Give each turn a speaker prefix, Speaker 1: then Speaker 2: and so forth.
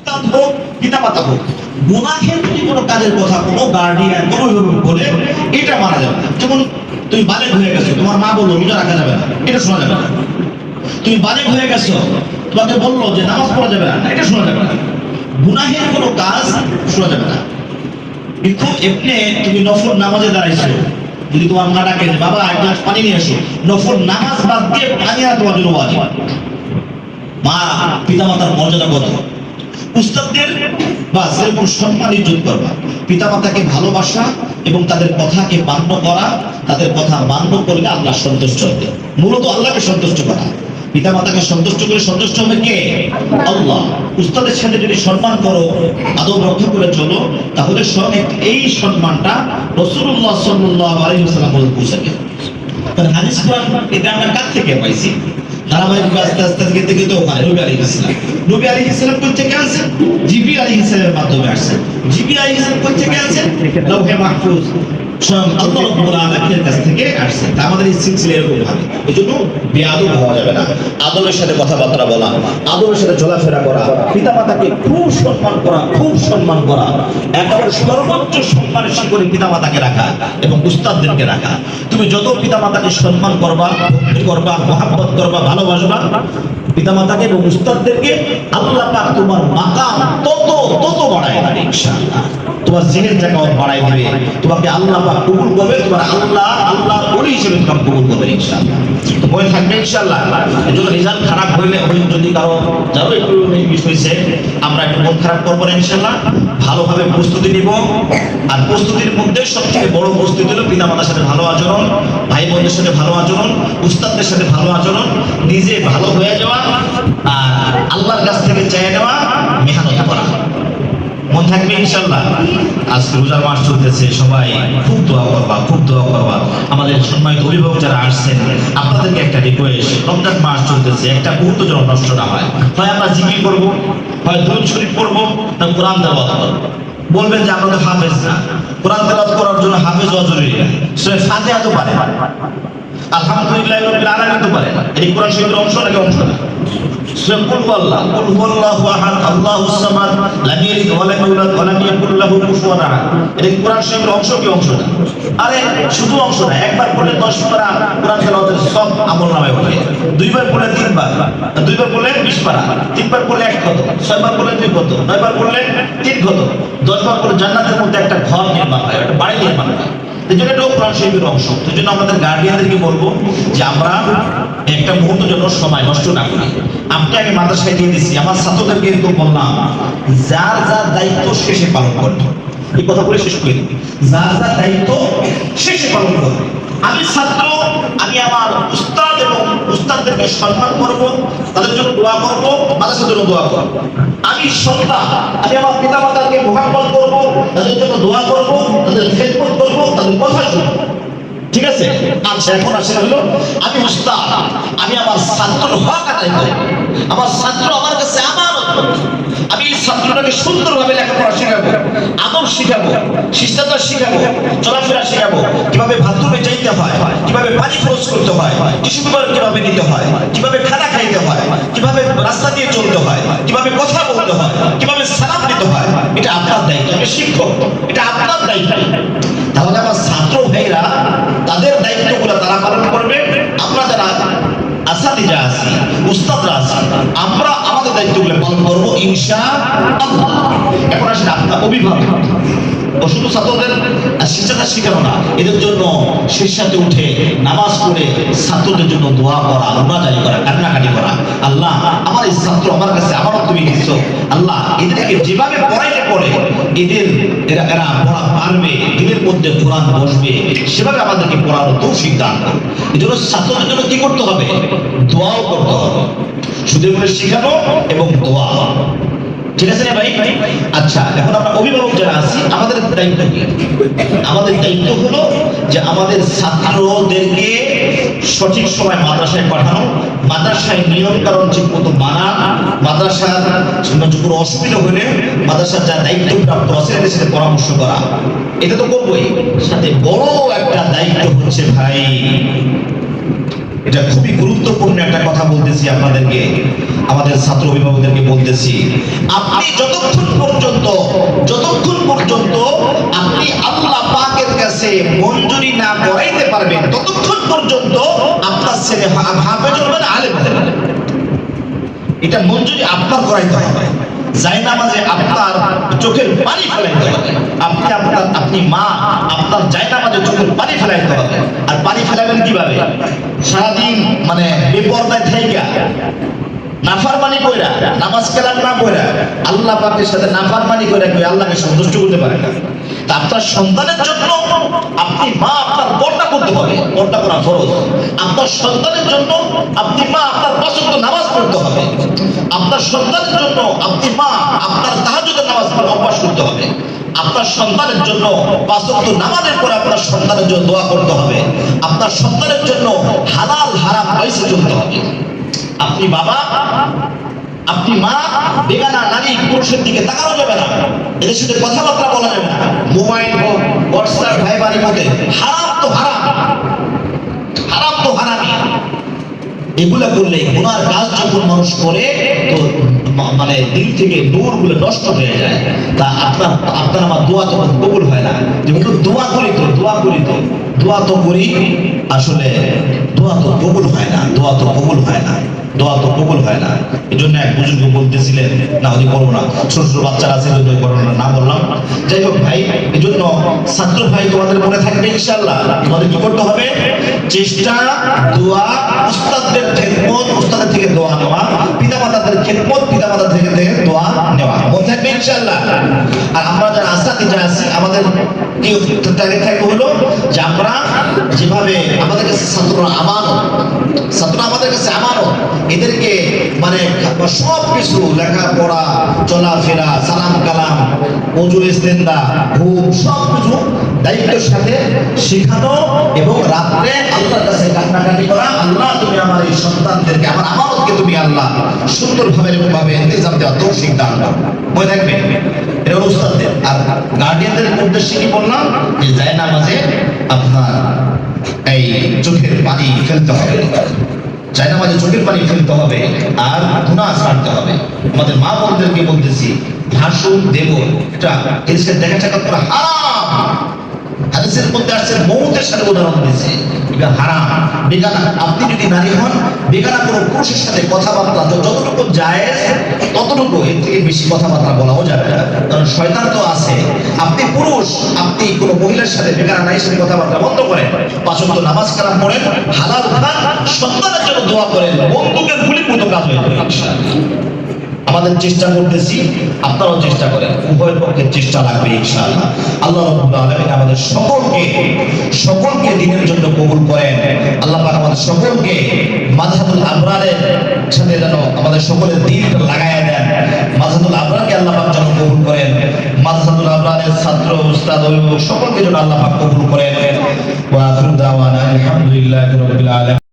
Speaker 1: উস্তাদ হোক পিতামাতা হোক, গুনাহের যদি কোনো কাজের কথা কোনো গার্ডিয়ান কোনো অভিভাবক বলে এটা মানা যাবে না। যেমন তুমি বালেগ হয়ে গেছো, তোমার মা বললো রোজা রাখা যাবে না, এটা শোনা যাবে না। তুমি বালেগ হয়ে গেছো, তোমাকে বললো যে নামাজ পড়া যাবে না, এটা শোনা যাবে না। গুনাহের কোনো কাজ শোনা যাবে না। কিন্তু এমনি তুমি নফল নামাজে দাঁড়াইছো, যদি তোমার মা ডাকে বাবা এক গ্লাস পানি নিয়ে এসো, নফল নামাজ বাদ দিয়ে পানি আনা তোমার জন্য ওয়াজিব। মা পিতামাতার মর্যাদা কত, উস্তাদদের বা যেরকম সম্মান ইজ্জত করবা, পিতামাতাকে ভালোবাসা এবং তাদের কথাকে মান্য করা, তাদের কথা মান্য করলে আল্লাহ সন্তুষ্ট হবে। মূলত আল্লাহকে সন্তুষ্ট করা, পিতামাতাকে সন্তুষ্ট করে সন্তুষ্ট হবে কে? আল্লাহ। উস্তাদের সাথে যদি সম্মান করো, আদব রক্ষা করে চলো, তাহলে এই সম্মানটা রাসূলুল্লাহ সাল্লাল্লাহু আলাইহি ওয়াসাল্লাম পৌঁছাবে। কারণ হাদিস কোরআন এটা আমরা কাছ থেকে পাইছি, ধারাবাহিক আস্তে আস্তে থেকে তো ওখানে নবী আলাইহিস সালাম, নবী আলাইহিস সালাম কোথা থেকে আসেন? জিবরিল আলাইহিস সালামের মাধ্যমে আসেন। জিবরিল আলাইহিস সালাম কোথা থেকে আসেন? লাউহে মাহফুজ স্বয়ং আল্লাহ রাব্বুল আলামিনের কাছ থেকে আসছে। তা আমাদের এই সিলসিলা এরকম ভাবে, এজন্য বেয়াদব হওয়া যাবে না। আদবের সাথে কথাবার্তা বলা, আদবের সাথে চলাফেরা করা, পিতামাতাকে খুব সম্মান করা, খুব সম্মান করা, একেবারে সর্বোচ্চ সম্মানের শিখরে পিতামাতাকে রাখা এবং উস্তাদদেরকে রাখা। তুমি যত পিতামাতাকে সম্মান করবা, ভক্তি করবা, মহাব্বত করবা, ভালোবাসবা পিতামাতাকে এবং উস্তাদদেরকে, আল্লাহ পাক তোমার মাকাম তত তত বাড়ায় দেবে ইনশাআল্লাহ। তোমার জিনের জায়গা বাড়াই দিবে, তোমাকে আল্লাহ পাক কবুল করবে, তোমার আল্লাহর ওলি হিসেবে তোমাকে কবুল করবে ইনশাআল্লাহ। তো মনে থাকবে ইনশাআল্লাহ। এজন্য রেজাল্ট খারাপ হইলে যদি কারো যারও একটু মিস হয়েছে, আমরা একটু মন খারাপ করবো না ইনশাআল্লাহ। ভালোভাবে প্রস্তুতি নিব, আর প্রস্তুতির মধ্যে সবথেকে বড় প্রস্তুতি হলো পিতামাতার সাথে ভালো আচরণ, ভাই বোনদের সাথে ভালো আচরণ, উস্তাদদের সাথে ভালো আচরণ, নিজে ভালো হয়ে যাওয়া, আর আল্লাহর কাছ থেকে চেয়ে নেওয়া, মেহনত করা। মন থাকবে ইনশাআল্লাহ। আজকে রোজার মাস চলতেছে, সবাই খুব দোয়া করবা, খুব দোয়া করবা। আমাদের সম্মানিত অভিভাবক যারা আসছেন, আপনাদেরকে একটা রিকোয়েস্ট, রমজান মাস চলতেছে, একটা মুহূর্ত যেন নষ্ট না হয়। হয় আমরা জিকির করবো, হয় দুরূদ শরীফ পড়বো, না কোরআন তেলাওয়াত করবো। বলবেন যে আমরা তো হাফেজ না, কোরআন তেলাওয়াত করার জন্য হাফেজ হওয়া জরুরি না, সূরা ফাতিহা তো পারে, আলহামদুলিল্লাহি রাব্বিল আলামিন তো পারে। এই কোরআন শরীফের অংশ নাকি অংশ না? সূরা কুল হুয়াল্লাহু আহাদ, আল্লাহুস সামাদ, লাম ইয়ালিদ ওয়া লাম ইউলাদ ওয়া লাম ইয়াকুল লাহু কুফুয়ান আহাদ। এই কোরআন শরীফের অংশ কি অংশ না? আরে শুধু অংশ না, একবার পড়লে 10 পারা কোরআন তেলাওয়াতের সব আমলনামায় ওঠে। দুইবার পড়লে 3 বার, দুইবার পড়লে 20 পারা, তিনবার পড়লে 1 ক্ষত, 6 বার পড়লে 2 ক্ষত, 9 বার পড়লে 3 ক্ষত, 10 বার পড়লে জান্নাতের মধ্যে একটা ঘর নির্মাণ হয়, একটা বাড়ি নির্মাণ হয়। এই জন্য এটাও কোরআন শরীফের অংশ। এই জন্য আমাদের গার্ডিয়ানদেরকে বলবো যে আমরা একটা মুহূর্ত জন্য সময় নষ্ট না করি। আমি আগে মাদ্রাসায় দিয়ে দিচ্ছি, আমার ছাত্রদেরকে এরকম বললাম, যার যার দায়িত্ব শেষে পালন করবে। এই কথা বলে শেষ করে দিই, যার যার দায়িত্ব শেষে পালন করবে। আমি ছাত্র, আমি আমার উস্তাদ এবং উস্তাদদেরকে সম্মান করব, তাদের জন্য দোয়া করব, মাদ্রাসার জন্য দোয়া করব। আমি সন্তান, আমি আমার পিতামাতাকে মহব্বত করব, তাদের জন্য দোয়া করব, তাদের খেদমত করব, তাদের কথা শুনব। ঠিক আছে? আচ্ছা, এখন আসে হলো আমি উস্তাদ, আমি আমার ছাত্রের হক আদায় করব। আমার ছাত্র আমার কাছে আমানত, আমি এই ছাত্রটাকে সুন্দরভাবে লেখাপড়া শেখাবো, আদব শিখাবো, শিষ্টাচার শিখাবো, চলাফেরা শিখাবো, কিভাবে বাথরুমে যাইতে হয়, কিভাবে পানি খরচ করতে হয়, টিস্যু পেপার কিভাবে নিতে হয়, কিভাবে খানা খাইতে হয়, কিভাবে রাস্তা দিয়ে চলতে হয়, কিভাবে কথা বলতে হয়, কিভাবে সালাম দিতে হয়। এটা আপনার দায়িত্ব, আমি শিক্ষক, এটা আপনার দায়িত্ব। তাহলে আমার ছাত্র ভাইরা তাদের দায়িত্বগুলো তারা পালন করবে, আমরা যারা আসাতিজা আছি, উস্তাদরা আছি, আমরা আমাদের দায়িত্বগুলো পালন করবো ইনশাআল্লাহ। এখন আসলে আপনার অভিভাবক শুধু ছাত্রদের শিক্ষাচার শিখানো না, এদের জন্য শীর্ষাতে উঠে নামাজ পড়ে ছাত্রদের জন্য দোয়া করা, মোনাজাত করা, কান্নাকাটি করা। আল্লাহ, আমার এই ছাত্র আমার কাছে আমারও তুমি দিচ্ছ, আল্লাহ এদেরকে যেভাবে পড়াইতে পড়ে এরা পড়া পারবে, দিনের মধ্যে কোরআন বসবে, সেভাবে আমাদেরকে পড়ানো তৌফিক দান করো। এই জন্য ছাত্রদের জন্য কি করতে হবে? দোয়াও করতে হবে, শুধু করে শিখানো এবং দোয়া। ঠিক আছে না ভাই? আচ্ছা, এখন আমরা অভিভাবক যারা আছি, আমাদের দায়িত্ব কি? আমাদের দায়িত্ব হলো যে আমাদের ছাত্রদেরকে সঠিক সময় মাদ্রাসায় পাঠানো, মাদ্রাসায় নিয়ম কারণ ঠিক মতো মানা, মাদ্রাসার কোনো অসুবিধা হলে মাদ্রাসার যা দায়িত্বপ্রাপ্ত আছে এদের সাথে পরামর্শ করা। এটা তো করবোই, সাথে বড় একটা দায়িত্ব হচ্ছে ভাই, এটা খুবই গুরুত্বপূর্ণ একটা কথা বলতেছি আপনাদেরকে, আমাদের ছাত্র অভিভাবকদেরকে বলতেছি, আপনি যতক্ষণ পর্যন্ত আপনি আল্লাহ পাকের কাছে মঞ্জুরি না করাইতে পারবেন, ততক্ষণ পর্যন্ত আপনার ছেলে হাফেজ হবে না, আলেম হবে না। এটা মঞ্জুরি আপনার করাইতে হবে। জায়নামাজে আপনার চোখের পানি ফেলাইতে হবে। আপনি মা, আপনার জায়নামাজে চোখের পানি ফেলাইতে হবে। আর পানি ফেলাবেন কিভাবে? সারাদিন মানে বেপরদায় থাইকা নাফরমানি কইরা, নামাজ কালাম না কইরা, আল্লাহ পাকের সাথে নাফরমানি কইরা কেউ আল্লাহকে সন্তুষ্ট করতে পারে না। তা আপনার সন্তানের জন্য আপনি মা, আপনার পর্দা করতে হবে, পর্দা করা ফরজ। আপনার সন্তানের জন্য আপনি মা, আপনার ৫ ওয়াক্ত নামাজ পড়তে হবে। আপনার সন্তানের জন্য আপনি মা, আপনার তাহাজ্জুদের নামাজ পড়ার অভ্যাস করতে হবে। আপনার সন্তানের জন্য ৫ ওয়াক্ত নামাজের পর আপনার সন্তানের জন্য দোয়া করতে হবে। আপনার সন্তানের জন্য হালাল হারাম পয়সা চলতে হবে। আপনি বাবা, আপনি মা, বেগানা নারী পুরুষের দিকে তাকানো যাবে না, এদের সাথে কথাবার্তা বলা যাবে না। মোবাইল হোক, হোয়াটসঅ্যাপ, ভাইবারের মধ্যে হারাম তো হারাম, হারাম তো হারামই। এগুলা করলে গুনার কাজ যখন মানুষ করে, তো মানে দিল থেকে নূর গুলো নষ্ট হয়ে যায়। তা আপনার আমার দোয়া তো কবুল হয় না। যেমন দোয়া করি আসলে দোয়া তো কবুল হয় না, দোয়া তো কবুল হয় না। এই জন্য এক বুজুর্গ বলতেছিলেন, না ওই করবো না, ছোট ছোট বাচ্চারা আছে করোনা না বললাম। যাই হোক ভাই, এই জন্য ছাত্র ভাই তোমাদের মনে থাকবে ইনশাআল্লাহ, তোমাদের কি করতে হবে? চেষ্টা, দোয়া, উস্তাদদের খেদমত, উস্তাদের থেকে দোয়া নেওয়া, পিতামাতাদের খেদমত, পিতামাতাদের থেকে দোয়া নেওয়া, মনে থাকবে ইনশাআল্লাহ। আর আমরা যারা আসাতিজা আছি, আমাদের কি থাকবে হলো যে আমরা যেভাবে আমাদের কাছে ছাত্ররা আমাদের কাছে আমানত, এদেরকে মানে সব কিছু লেখাপড়া, চলাফেরা, সালাম কালাম, ওযু ইস্তেনজা, ঘুম, সব কিছু দায়িত্বের সাথে শেখানো এবং রাত্রে আল্লাহর কাছে কান্নাকাটি করা, আল্লাহ তুমি আমার এই সন্তানদেরকে, আমার আমানতকে তুমি আল্লাহ সুন্দরভাবে এরকমভাবে ইন্তজাম দেওয়া তৌফিক দান করো। মনে রাখবে, এটা উস্তাদদের। আর গার্ডিয়ানদের উদ্দেশ্যে কি বললাম যে জায়নামাজে আপনার এই চোখের পানি ফেলতে হবে, জায়নামাজে চোখের পানি ফেলতে হবে, আর গুনাহ ছাড়তে হবে। আমাদের মা বোনদেরকে বলতেছি, ভাষণ দেব, এটা এসে দেখা টাকা করা হারাম। হাদিসের মধ্যে আসছে, মৌতের সাথে উদাহরণ দিয়েছে, এটা হারাম। বেগানা, আপনি যদি নারী হন, বেগানা কোনো পুরুষের সাথে কথাবার্তা যতটুকু জায়েজ ততটুকু, এর থেকে বেশি কথাবার্তা বলাও যাবে না, কারণ শয়তান তো আছে। আপনি পুরুষ, আপনি কোনো মহিলার সাথে, বেগানা নারীর সাথে কথাবার্তা বন্ধ করেন, ৫ ওয়াক্ত নামাজ কালাম পড়েন, হালাল খান, সন্তানের জন্য দোয়া করেন, বন্দুকের গুলির মতো কাজ হয়ে যাবে ইনশাআল্লাহ। আমাদের চেষ্টা করতেছি, আপনারাও চেষ্টা করেন, উভয়ের পক্ষে চেষ্টা লাগবে ইনশাআল্লাহ। আল্লাহ রাব্বুল আলামিন আমাদের সকলকে দ্বীনের জন্য কবুল করেন। আল্লাহ পাক আমাদের সকলকে মাযহাবুল আবরারের সাথে যেন আমাদের সকলের দ্বীনটা লাগায়া দেন। মাযহাবুল আবরারকে আল্লাহ পাক যেন কবুল করেন, মাযহাবুল আবরারের ছাত্র, উস্তাদ, অভিভাবক সকলকে যেন আল্লাহ পাক কবুল করেন। ওয়া আখিরু দাওয়ানা আলহামদুলিল্লাহি রাব্বিল আলামিন।